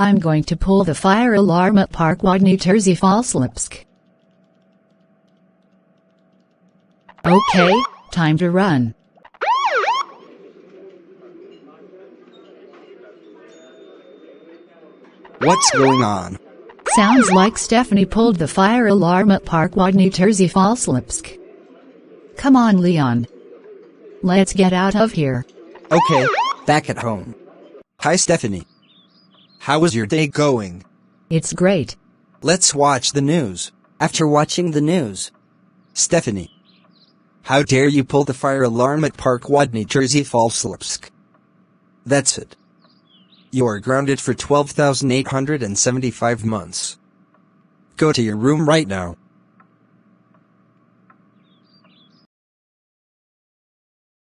I'm going to pull the fire alarm at Park Wodny, Trzy, Fale, Słupsk. Okay, time to run. What's going on? Sounds like Stephanie pulled the fire alarm at Park Wodny, Trzy, Fale, Słupsk. Come on, Leon. Let's get out of here. Okay, back at home. Hi, Stephanie. How was your day going? It's great. Let's watch the news. After watching the news, Stephanie, how dare you pull the fire alarm at Park Wodny, Trzy, Fale, Słupsk? That's it. You are grounded for 12,875 months. Go to your room right now.